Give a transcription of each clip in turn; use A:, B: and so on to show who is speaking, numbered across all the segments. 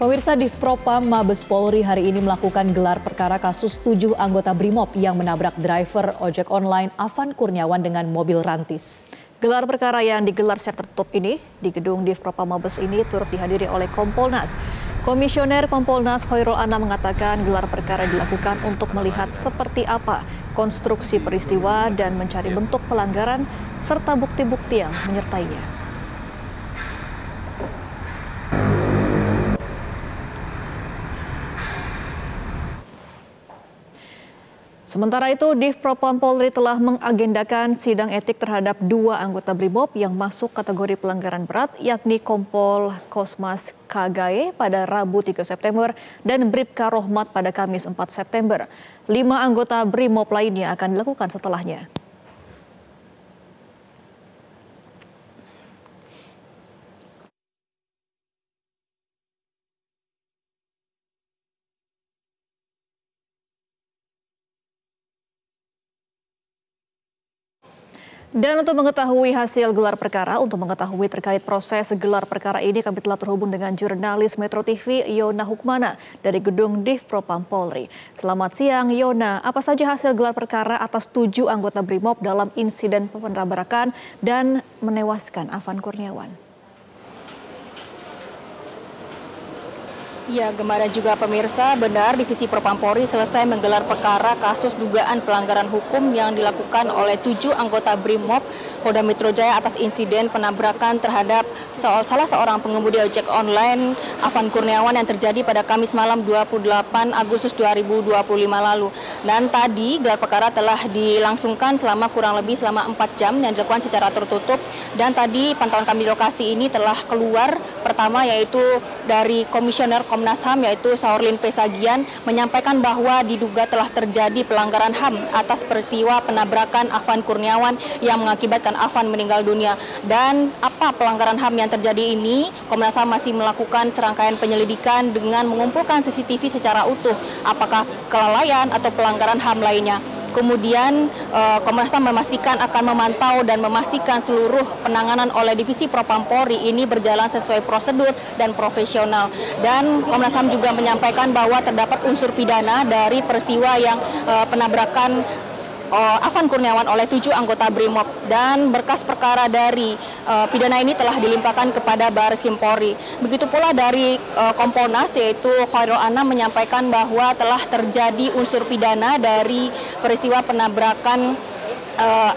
A: Pemirsa, Divpropam Mabes Polri hari ini melakukan gelar perkara kasus 7 anggota Brimob yang menabrak driver ojek online Afan Kurniawan dengan mobil rantis. Gelar perkara yang digelar secara tertutup ini di gedung Divpropam Mabes ini turut dihadiri oleh Kompolnas. Komisioner Kompolnas Khairul Anam mengatakan gelar perkara dilakukan untuk melihat seperti apa konstruksi peristiwa dan mencari bentuk pelanggaran serta bukti-bukti yang menyertainya. Sementara itu, Divpropam Polri telah mengagendakan sidang etik terhadap 2 anggota Brimob yang masuk kategori pelanggaran berat, yakni Kompol Kosmas Kagae pada Rabu 3 September dan Bribka Rohmat pada Kamis 4 September. 5 anggota Brimob lainnya akan dilakukan setelahnya. Dan untuk mengetahui hasil gelar perkara, untuk mengetahui terkait proses gelar perkara ini, kami telah terhubung dengan jurnalis Metro TV Yona Hukmana dari gedung Divpropam Polri. Selamat siang Yona, apa saja hasil gelar perkara atas 7 anggota Brimob dalam insiden penabrakan dan menewaskan Afan Kurniawan?
B: Ya, Gemma dan juga pemirsa, benar Divisi Propam Polri selesai menggelar perkara kasus dugaan pelanggaran hukum yang dilakukan oleh 7 anggota Brimob Polda Metro Jaya atas insiden penabrakan terhadap salah seorang pengemudi ojek online Afan Kurniawan yang terjadi pada Kamis malam 28 Agustus 2025 lalu. Dan tadi gelar perkara telah dilangsungkan kurang lebih selama 4 jam yang dilakukan secara tertutup. Dan tadi pantauan kami di lokasi ini telah keluar pertama yaitu dari Komisioner Komnas HAM yaitu Saurlin Pesagian menyampaikan bahwa diduga telah terjadi pelanggaran HAM atas peristiwa penabrakan Afan Kurniawan yang mengakibatkan Afan meninggal dunia. Dan apa pelanggaran HAM yang terjadi ini? Komnas HAM masih melakukan serangkaian penyelidikan dengan mengumpulkan CCTV secara utuh. Apakah kelalaian atau pelanggaran HAM lainnya? Kemudian Komnas HAM memastikan akan memantau dan memastikan seluruh penanganan oleh Divisi Propam Polri ini berjalan sesuai prosedur dan profesional. Dan Komnas HAM juga menyampaikan bahwa terdapat unsur pidana dari peristiwa yang penabrakan Afan Kurniawan oleh 7 anggota Brimob, dan berkas perkara dari pidana ini telah dilimpahkan kepada Bareskrim Polri. Begitu pula dari Kompolnas yaitu Khairul Anam menyampaikan bahwa telah terjadi unsur pidana dari peristiwa penabrakan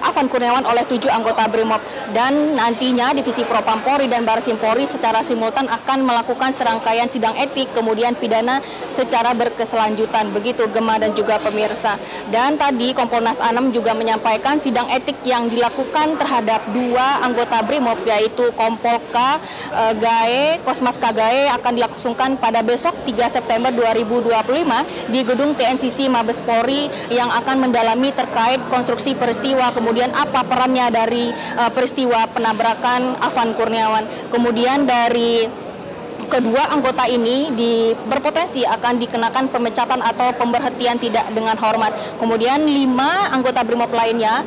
B: Afan Kurniawan oleh 7 anggota Brimob, dan nantinya Divisi Propam Polri dan Bareskrim Polri secara simultan akan melakukan serangkaian sidang etik kemudian pidana secara berkeselanjutan. Begitu Gemma dan juga pemirsa. Dan tadi Kompolnas Anam juga menyampaikan sidang etik yang dilakukan terhadap 2 anggota Brimob yaitu Kompol Gae, Kosmas Kagae akan dilangsungkan pada besok 3 September 2025 di gedung TNCC Mabes Polri yang akan mendalami terkait konstruksi peristiwa, kemudian apa perannya dari peristiwa penabrakan Afan Kurniawan. Kemudian dari kedua anggota ini berpotensi akan dikenakan pemecatan atau pemberhentian tidak dengan hormat. Kemudian 5 anggota Brimob lainnya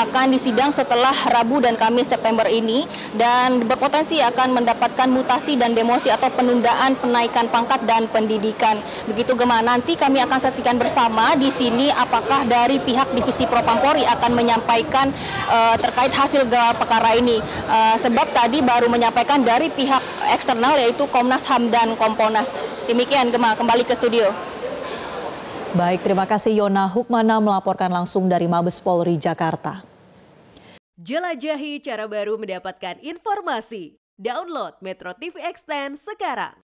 B: akan disidang setelah Rabu dan Kamis September ini dan berpotensi akan mendapatkan mutasi dan demosi atau penundaan penaikan pangkat dan pendidikan. Begitu Gemma, nanti kami akan saksikan bersama di sini apakah dari pihak Divisi Propam Polri akan menyampaikan terkait hasil gelar perkara ini. Sebab tadi baru menyampaikan dari pihak eksternal yaitu Komnas HAM dan Kompolnas. Demikian Gemma, kembali ke studio.
A: Baik, terima kasih Yona Hukmana melaporkan langsung dari Mabes Polri Jakarta.
C: Jelajahi cara baru mendapatkan informasi. Download Metro TV Extend sekarang.